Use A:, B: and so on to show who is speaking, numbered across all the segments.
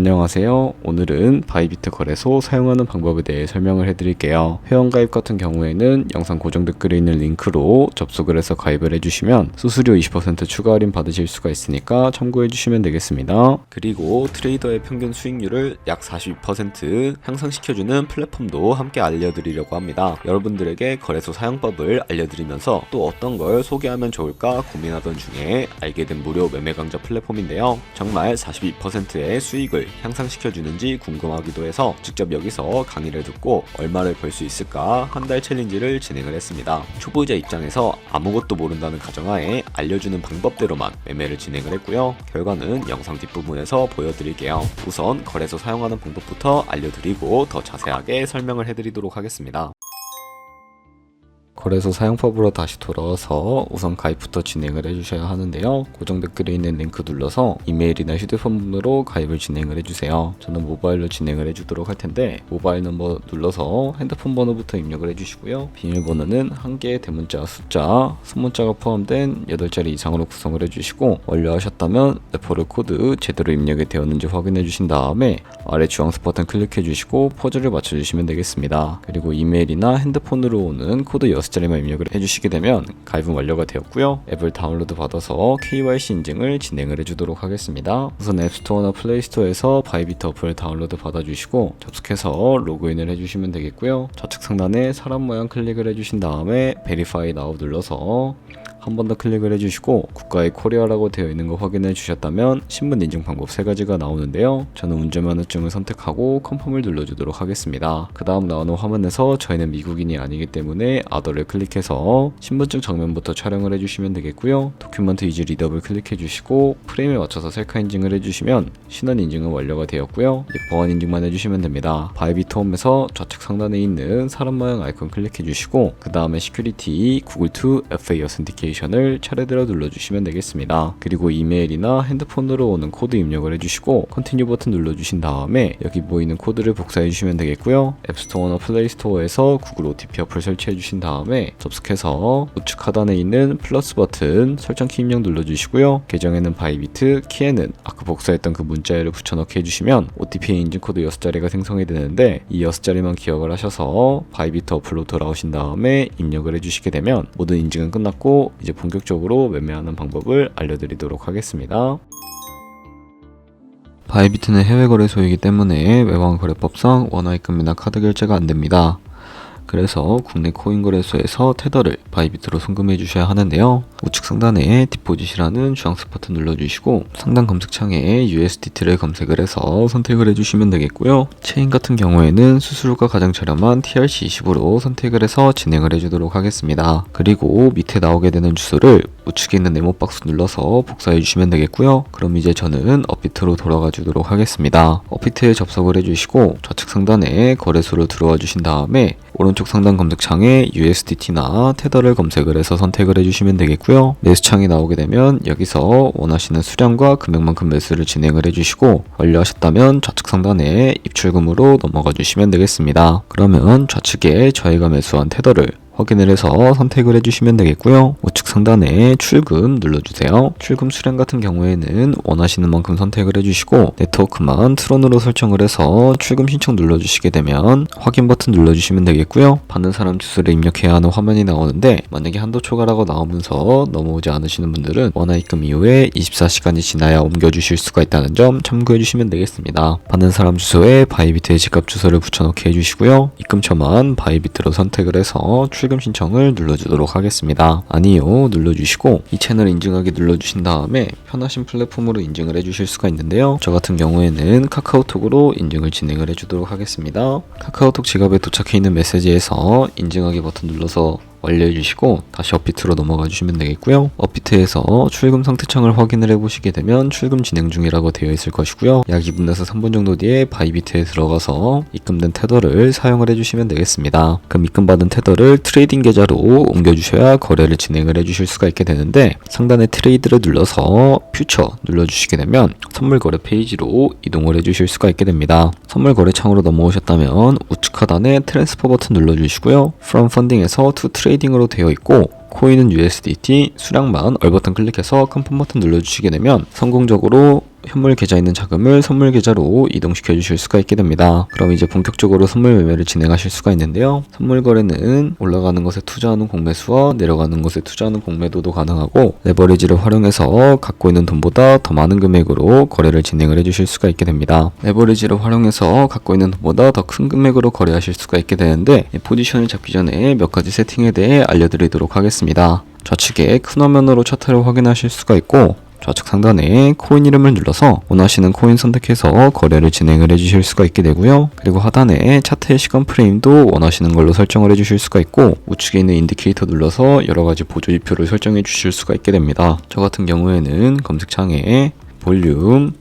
A: 안녕하세요. 오늘은 바이비트 거래소 사용하는 방법에 대해 설명을 해드릴게요. 회원가입 같은 경우에는 영상 고정 댓글에 있는 링크로 접속을 해서 가입을 해주시면 수수료 20% 추가 할인 받으실 수가 있으니까 참고해주시면 되겠습니다. 그리고 트레이더의 평균 수익률을 약 42% 향상시켜주는 플랫폼도 함께 알려드리려고 합니다. 여러분들에게 거래소 사용법을 알려드리면서 또 어떤 걸 소개하면 좋을까 고민하던 중에 알게 된 무료 매매 강좌 플랫폼인데요. 정말 42%의 수익을 향상시켜주는지 궁금하기도 해서 직접 여기서 강의를 듣고 얼마를 벌 수 있을까 한 달 챌린지를 진행을 했습니다. 초보자 입장에서 아무것도 모른다는 가정하에 알려주는 방법대로만 매매를 진행을 했고요. 결과는 영상 뒷부분에서 보여드릴게요. 우선 거래소 사용하는 방법부터 알려드리고 더 자세하게 설명을 해드리도록 하겠습니다. 거래소 사용법으로 다시 돌아와서 우선 가입부터 진행을 해주셔야 하는데요. 고정 댓글에 있는 링크 눌러서 이메일이나 휴대폰 번호로 가입을 진행을 해주세요. 저는 모바일로 진행을 해주도록 할 텐데 모바일 넘버 눌러서 핸드폰 번호부터 입력을 해주시고요. 비밀번호는 한 개의 대문자, 숫자, 소문자가 포함된 8자리 이상으로 구성을 해주시고 완료하셨다면 레퍼럴 코드 제대로 입력이 되었는지 확인해 주신 다음에 아래 주황색 버튼 클릭해 주시고 퍼즐을 맞춰주시면 되겠습니다. 그리고 이메일이나 핸드폰으로 오는 코드 6자리만 입력을 해주시게 되면 가입은 완료가 되었고요. 앱을 다운로드 받아서 KYC 인증을 진행을 해주도록 하겠습니다. 우선 앱스토어나 플레이스토어에서 바이비트 어플을 다운로드 받아주시고 접속해서 로그인을 해주시면 되겠고요. 좌측 상단에 사람 모양 클릭을 해주신 다음에 베리파이 나우 눌러서 한 번 더 클릭을 해주시고 국가의 코리아라고 되어 있는 거 확인해 주셨다면 신분 인증 방법 3가지가 나오는데요. 저는 운전면허증을 선택하고 컨펌을 눌러주도록 하겠습니다. 그 다음 나오는 화면에서 저희는 미국인이 아니기 때문에 아더를 클릭해서 신분증 정면부터 촬영을 해주시면 되겠고요. 도큐먼트 이즈 리더블 클릭해 주시고 프레임에 맞춰서 셀카 인증을 해주시면 신원 인증은 완료가 되었고요. 이제 보안 인증만 해주시면 됩니다. 바이비트 홈에서 좌측 상단에 있는 사람 모양 아이콘 클릭해 주시고 그 다음에 시큐리티 구글 투 FA 어센티케이션 을 차례대로 눌러주시면 되겠습니다. 그리고 이메일이나 핸드폰으로 오는 코드 입력을 해주시고 컨티뉴 버튼 눌러주신 다음에 여기 보이는 코드를 복사해 주시면 되겠고요. 앱스토어나 플레이스토어에서 구글 OTP 어플 설치해 주신 다음에 접속해서 우측 하단에 있는 플러스 버튼 설정키 입력 눌러주시고요. 계정에는 바이비트, 키에는 아까 복사했던 그 문자열을 붙여넣기 해주시면 OTP의 인증 코드 6자리가 생성이 되는데 이 6자리만 기억을 하셔서 바이비트 어플로 돌아오신 다음에 입력을 해주시게 되면 모든 인증은 끝났고 이제 본격적으로 매매하는 방법을 알려드리도록 하겠습니다. 바이비트는 해외 거래소이기 때문에 외환 거래법상 원화입금이나 카드 결제가 안됩니다. 그래서 국내 코인 거래소에서 테더를 바이비트로 송금해 주셔야 하는데요. 우측 상단에 디포짓이라는 주황색 버튼 눌러주시고 상단 검색창에 USDT를 검색을 해서 선택을 해주시면 되겠고요. 체인 같은 경우에는 수수료가 가장 저렴한 TRC20으로 선택을 해서 진행을 해주도록 하겠습니다. 그리고 밑에 나오게 되는 주소를 우측에 있는 네모 박스 눌러서 복사해 주시면 되겠고요. 그럼 이제 저는 업비트로 돌아가 주도록 하겠습니다. 업비트에 접속을 해주시고 좌측 상단에 거래소로 들어와 주신 다음에 오른쪽 상단 검색창에 USDT나 테더를 검색을 해서 선택을 해주시면 되겠고요. 매수창이 나오게 되면 여기서 원하시는 수량과 금액만큼 매수를 진행을 해주시고 완료하셨다면 좌측 상단에 입출금으로 넘어가 주시면 되겠습니다. 그러면 좌측에 저희가 매수한 테더를 확인을 해서 선택을 해주시면 되겠고요. 우측 상단에 출금 눌러주세요. 출금 수량 같은 경우에는 원하시는 만큼 선택을 해주시고 네트워크만 트론으로 설정을 해서 출금 신청 눌러주시게 되면 확인 버튼 눌러주시면 되겠고요. 받는 사람 주소를 입력해야 하는 화면이 나오는데 만약에 한도 초과라고 나오면서 넘어오지 않으시는 분들은 원화 입금 이후에 24시간이 지나야 옮겨주실 수가 있다는 점 참고해주시면 되겠습니다. 받는 사람 주소에 바이비트의 지갑 주소를 붙여넣기 해주시고요. 입금처만 바이비트로 선택을 해서 출금 신청을 눌러주도록 하겠습니다. 아니요 눌러주시고 이 채널 인증하기 눌러주신 다음에 편하신 플랫폼으로 인증을 해주실 수가 있는데요. 저 같은 경우에는 카카오톡으로 인증을 진행을 해주도록 하겠습니다. 카카오톡 지갑에 도착해 있는 메시지에서 인증하기 버튼 눌러서 완료해주시고 다시 업비트로 넘어가 주시면 되겠고요. 업비트에서 출금 상태창을 확인을 해보시게 되면 출금 진행 중이라고 되어 있을 것이고요. 약 2분에서 3분 정도 뒤에 바이비트에 들어가서 입금된 테더를 사용을 해주시면 되겠습니다. 그럼 입금받은 테더를 트레이딩 계좌로 옮겨주셔야 거래를 진행을 해주실 수가 있게 되는데 상단에 트레이드를 눌러서 퓨처 눌러주시게 되면 선물 거래 페이지로 이동을 해주실 수가 있게 됩니다. 선물 거래 창으로 넘어오셨다면 우측 하단에 트랜스퍼 버튼 눌러주시고요. From Funding에서 To 트레이딩으로 되어 있고 코인은 USDT, 수량만 얼 버튼 클릭해서 컨펌 버튼 눌러주시게 되면 성공적으로 현물 계좌에 있는 자금을 선물 계좌로 이동시켜 주실 수가 있게 됩니다. 그럼 이제 본격적으로 선물 매매를 진행하실 수가 있는데요. 선물 거래는 올라가는 것에 투자하는 공매수와 내려가는 것에 투자하는 공매도도 가능하고, 레버리지를 활용해서 갖고 있는 돈보다 더 많은 금액으로 거래를 진행을 해주실 수가 있게 됩니다. 레버리지를 활용해서 갖고 있는 돈보다 더 큰 금액으로 거래하실 수가 있게 되는데, 포지션을 잡기 전에 몇 가지 세팅에 대해 알려드리도록 하겠습니다. 좌측에 큰 화면으로 차트를 확인하실 수가 있고, 좌측 상단에 코인 이름을 눌러서 원하시는 코인 선택해서 거래를 진행을 해주실 수가 있게 되고요. 그리고 하단에 차트의 시간 프레임도 원하시는 걸로 설정을 해주실 수가 있고, 우측에 있는 인디케이터 눌러서 여러가지 보조지표를 설정해 주실 수가 있게 됩니다. 저 같은 경우에는 검색창에 볼륨,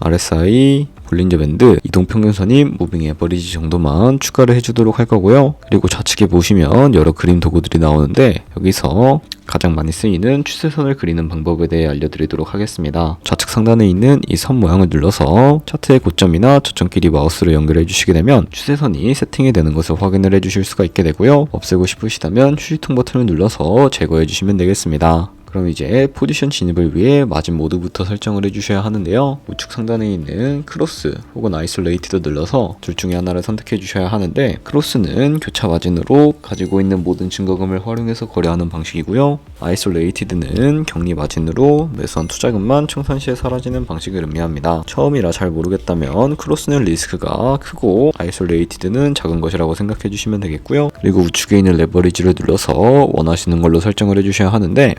A: RSI, 볼린저 밴드, 이동평균선이 무빙 에버리지 정도만 추가를 해주도록 할 거고요. 그리고 좌측에 보시면 여러 그림 도구들이 나오는데, 여기서 가장 많이 쓰이는 추세선을 그리는 방법에 대해 알려드리도록 하겠습니다. 좌측 상단에 있는 이 선 모양을 눌러서 차트의 고점이나 저점끼리 마우스로 연결해 주시게 되면 추세선이 세팅이 되는 것을 확인을 해 주실 수가 있게 되고요. 없애고 싶으시다면 휴지통 버튼을 눌러서 제거해 주시면 되겠습니다. 그럼 이제 포지션 진입을 위해 마진 모드부터 설정을 해주셔야 하는데요. 우측 상단에 있는 크로스 혹은 아이솔레이티드 눌러서 둘 중에 하나를 선택해 주셔야 하는데, 크로스는 교차 마진으로 가지고 있는 모든 증거금을 활용해서 거래하는 방식이고요. 아이솔레이티드는 격리 마진으로 매수한 투자금만 청산 시에 사라지는 방식을 의미합니다. 처음이라 잘 모르겠다면 크로스는 리스크가 크고 아이솔레이티드는 작은 것이라고 생각해 주시면 되겠고요. 그리고 우측에 있는 레버리지를 눌러서 원하시는 걸로 설정을 해주셔야 하는데,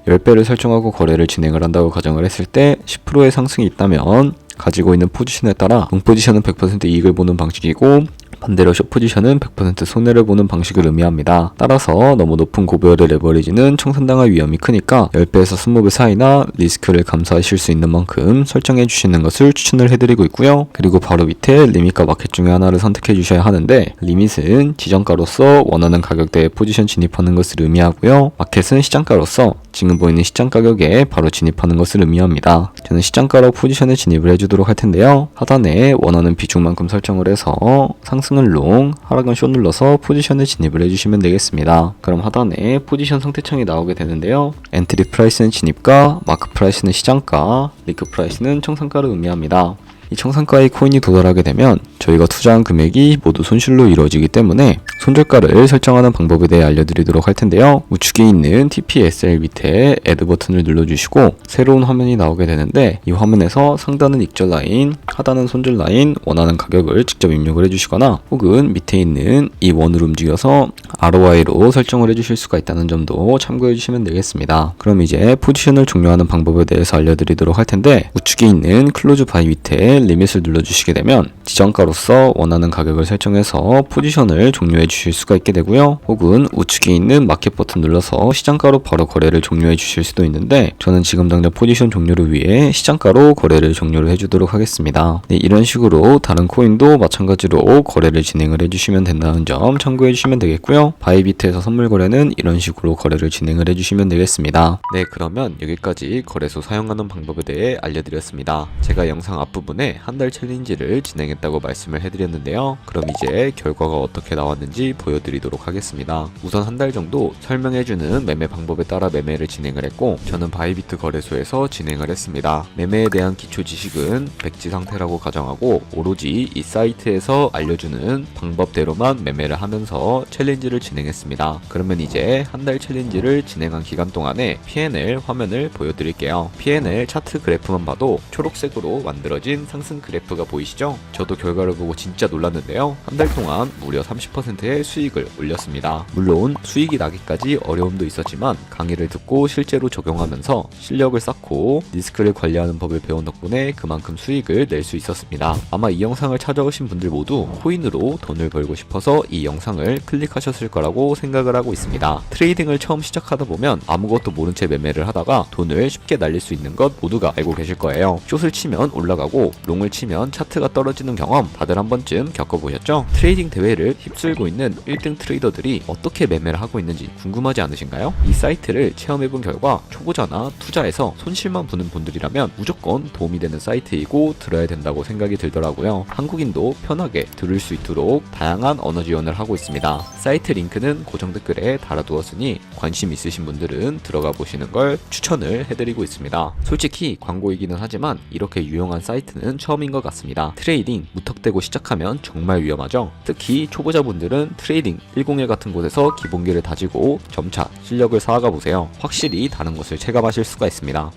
A: 10배를 설정하고 거래를 진행을 한다고 가정을 했을 때 10%의 상승이 있다면 가지고 있는 포지션에 따라 롱 포지션은 100% 이익을 보는 방식이고, 반대로 숏 포지션은 100% 손해를 보는 방식을 의미합니다. 따라서 너무 높은 고배열의 레버리지는 청산당할 위험이 크니까 10배에서 20배 사이나 리스크를 감수하실 수 있는 만큼 설정해 주시는 것을 추천을 해드리고 있고요. 그리고 바로 밑에 리밋과 마켓 중에 하나를 선택해 주셔야 하는데, 리밋은 지정가로서 원하는 가격대에 포지션 진입하는 것을 의미하고요. 마켓은 시장가로서 지금 보이는 시장 가격에 바로 진입하는 것을 의미합니다. 저는 시장가로 포지션에 진입을 해주도록 할 텐데요. 하단에 원하는 비중만큼 설정을 해서 상승은 롱, 하락은 숏 눌러서 포지션에 진입을 해주시면 되겠습니다. 그럼 하단에 포지션 상태창이 나오게 되는데요. 엔트리 프라이스는 진입가, 마크 프라이스는 시장가, 리크 프라이스는 청산가를 의미합니다. 이 청산가의 코인이 도달하게 되면 저희가 투자한 금액이 모두 손실로 이루어지기 때문에 손절가를 설정하는 방법에 대해 알려드리도록 할 텐데요. 우측에 있는 TPSL 밑에 Add 버튼을 눌러주시고 새로운 화면이 나오게 되는데, 이 화면에서 상단은 익절 라인, 하단은 손절 라인, 원하는 가격을 직접 입력을 해주시거나 혹은 밑에 있는 이 원을 움직여서 ROI로 설정을 해주실 수가 있다는 점도 참고해 주시면 되겠습니다. 그럼 이제 포지션을 종료하는 방법에 대해서 알려드리도록 할 텐데, 우측에 있는 클로즈 바이 밑에 리밋을 눌러주시게 되면 지정가로서 원하는 가격을 설정해서 포지션을 종료해 주실 수가 있게 되고요. 혹은 우측에 있는 마켓 버튼 눌러서 시장가로 바로 거래를 종료해 주실 수도 있는데, 저는 지금 당장 포지션 종료를 위해 시장가로 거래를 종료를 해주도록 하겠습니다. 네, 이런 식으로 다른 코인도 마찬가지로 거래를 진행을 해주시면 된다는 점 참고해 주시면 되겠고요. 바이비트에서 선물 거래는 이런 식으로 거래를 진행을 해주시면 되겠습니다. 네, 그러면 여기까지 거래소 사용하는 방법에 대해 알려드렸습니다. 제가 영상 앞부분에 한 달 챌린지를 진행했다고 말씀을 해드렸는데요. 그럼 이제 결과가 어떻게 나왔는지 보여드리도록 하겠습니다. 우선 한 달 정도 설명해주는 매매 방법에 따라 매매를 진행을 했고, 저는 바이비트 거래소에서 진행을 했습니다. 매매에 대한 기초 지식은 백지 상태라고 가정하고 오로지 이 사이트에서 알려주는 방법대로만 매매를 하면서 챌린지를 진행했습니다. 그러면 이제 한 달 챌린지를 진행한 기간 동안에 P&L 화면을 보여드릴게요. P&L 차트 그래프만 봐도 초록색으로 만들어진 상승 그래프가 보이시죠? 저도 결과를 보고 진짜 놀랐는데요. 한 달 동안 무려 30%의 수익을 올렸습니다. 물론 수익이 나기까지 어려움도 있었지만 강의를 듣고 실제로 적용하면서 실력을 쌓고 리스크를 관리하는 법을 배운 덕분에 그만큼 수익을 낼 수 있었습니다. 아마 이 영상을 찾아오신 분들 모두 코인으로 돈을 벌고 싶어서 이 영상을 클릭하셨을 거라고 생각을 하고 있습니다. 트레이딩을 처음 시작하다 보면 아무것도 모른 채 매매를 하다가 돈을 쉽게 날릴 수 있는 것 모두가 알고 계실 거예요. 숏을 치면 올라가고 롱을 치면 차트가 떨어지는 경험 다들 한 번쯤 겪어보셨죠? 트레이딩 대회를 휩쓸고 있는 1등 트레이더들이 어떻게 매매를 하고 있는지 궁금하지 않으신가요? 이 사이트를 체험해본 결과 초보자나 투자에서 손실만 보는 분들이라면 무조건 도움이 되는 사이트이고 들어야 된다고 생각이 들더라고요. 한국인도 편하게 들을 수 있도록 다양한 언어 지원을 하고 있습니다. 사이트 링크는 고정 댓글에 달아두었으니 관심 있으신 분들은 들어가 보시는 걸 추천을 해드리고 있습니다. 솔직히 광고이기는 하지만 이렇게 유용한 사이트는 처음인 것 같습니다. 트레이딩 무턱대고 시작하면 정말 위험하죠. 특히 초보자분들은 트레이딩 101 같은 곳에서 기본기를 다지고 점차 실력을 쌓아가 보세요. 확실히 다른 것을 체감하실 수가 있습니다.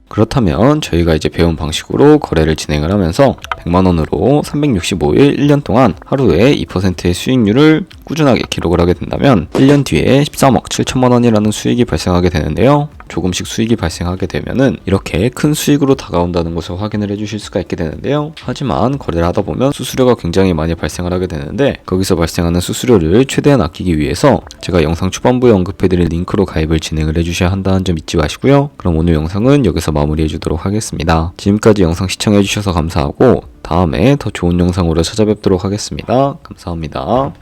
A: 그렇다면 저희가 이제 배운 방식으로 거래를 진행을 하면서 100만원으로 365일 1년 동안 하루에 2%의 수익률을 꾸준하게 기록을 하게 된다면 1년 뒤에 13억 7천만원이라는 수익이 발생하게 되는데요. 조금씩 수익이 발생하게 되면은 이렇게 큰 수익으로 다가온다는 것을 확인을 해주실 수가 있게 되는데요. 하지만 거래를 하다 보면 수수료가 굉장히 많이 발생을 하게 되는데 거기서 발생하는 수수료를 최대한 아끼기 위해서 제가 영상 초반부에 언급해드린 링크로 가입을 진행을 해주셔야 한다는 점 잊지 마시고요. 그럼 오늘 영상은 여기서 마무리해 주도록 하겠습니다. 지금까지 영상 시청해 주셔서 감사하고 다음에 더 좋은 영상으로 찾아뵙도록 하겠습니다. 감사합니다.